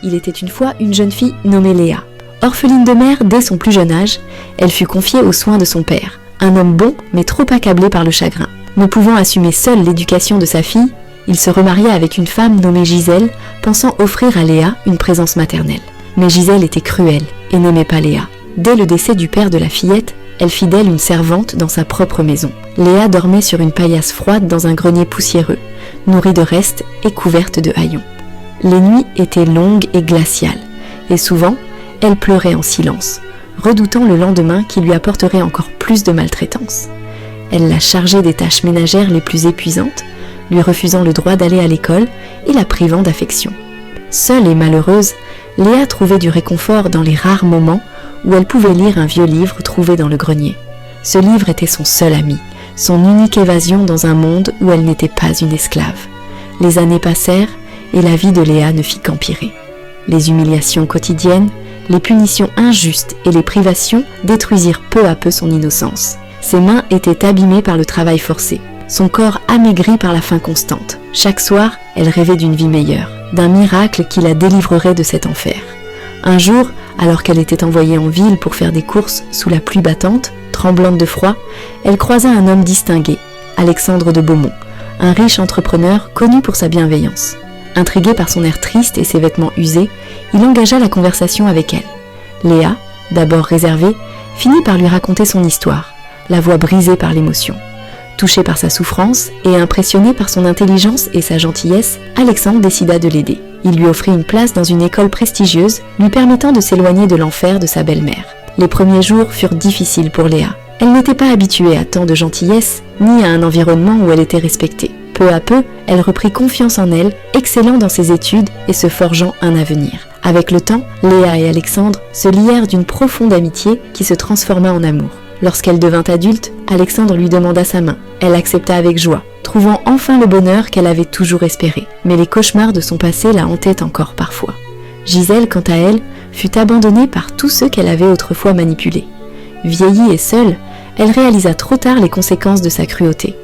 Il était une fois une jeune fille nommée Léa. Orpheline de mère dès son plus jeune âge, elle fut confiée aux soins de son père, un homme bon mais trop accablé par le chagrin. Ne pouvant assumer seul l'éducation de sa fille, il se remaria avec une femme nommée Gisèle, pensant offrir à Léa une présence maternelle. Mais Gisèle était cruelle et n'aimait pas Léa. Dès le décès du père de la fillette, elle fit d'elle une servante dans sa propre maison. Léa dormait sur une paillasse froide dans un grenier poussiéreux, nourrie de restes et couverte de haillons. Les nuits étaient longues et glaciales, et souvent, elle pleurait en silence, redoutant le lendemain qui lui apporterait encore plus de maltraitance. Elle la chargeait des tâches ménagères les plus épuisantes, lui refusant le droit d'aller à l'école et la privant d'affection. Seule et malheureuse, Léa trouvait du réconfort dans les rares moments où elle pouvait lire un vieux livre trouvé dans le grenier. Ce livre était son seul ami, son unique évasion dans un monde où elle n'était pas une esclave. Les années passèrent et la vie de Léa ne fit qu'empirer. Les humiliations quotidiennes, les punitions injustes et les privations détruisirent peu à peu son innocence. Ses mains étaient abîmées par le travail forcé, son corps amaigri par la faim constante. Chaque soir, elle rêvait d'une vie meilleure, d'un miracle qui la délivrerait de cet enfer. Un jour, alors qu'elle était envoyée en ville pour faire des courses sous la pluie battante, tremblante de froid, elle croisa un homme distingué, Alexandre de Beaumont, un riche entrepreneur connu pour sa bienveillance. Intrigué par son air triste et ses vêtements usés, il engagea la conversation avec elle. Léa, d'abord réservée, finit par lui raconter son histoire, la voix brisée par l'émotion. Touché par sa souffrance et impressionné par son intelligence et sa gentillesse, Alexandre décida de l'aider. Il lui offrit une place dans une école prestigieuse, lui permettant de s'éloigner de l'enfer de sa belle-mère. Les premiers jours furent difficiles pour Léa. Elle n'était pas habituée à tant de gentillesse, ni à un environnement où elle était respectée. Peu à peu, elle reprit confiance en elle, excellant dans ses études et se forgeant un avenir. Avec le temps, Léa et Alexandre se lièrent d'une profonde amitié qui se transforma en amour. Lorsqu'elle devint adulte, Alexandre lui demanda sa main. Elle accepta avec joie, trouvant enfin le bonheur qu'elle avait toujours espéré. Mais les cauchemars de son passé la hantaient encore parfois. Gisèle, quant à elle, fut abandonnée par tous ceux qu'elle avait autrefois manipulés. Vieillie et seule, elle réalisa trop tard les conséquences de sa cruauté.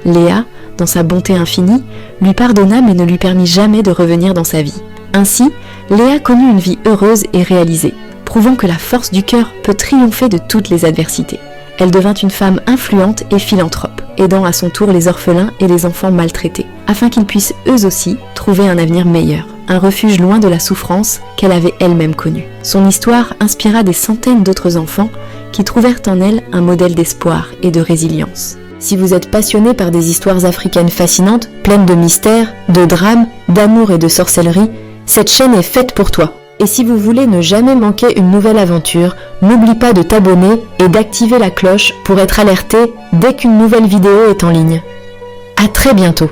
Léa, dans sa bonté infinie, lui pardonna mais ne lui permit jamais de revenir dans sa vie. Ainsi, Léa connut une vie heureuse et réalisée, prouvant que la force du cœur peut triompher de toutes les adversités. Elle devint une femme influente et philanthrope, aidant à son tour les orphelins et les enfants maltraités, afin qu'ils puissent eux aussi trouver un avenir meilleur, un refuge loin de la souffrance qu'elle avait elle-même connue. Son histoire inspira des centaines d'autres enfants qui trouvèrent en elle un modèle d'espoir et de résilience. Si vous êtes passionné par des histoires africaines fascinantes, pleines de mystères, de drames, d'amour et de sorcellerie, cette chaîne est faite pour toi. Et si vous voulez ne jamais manquer une nouvelle aventure, n'oublie pas de t'abonner et d'activer la cloche pour être alerté dès qu'une nouvelle vidéo est en ligne. À très bientôt.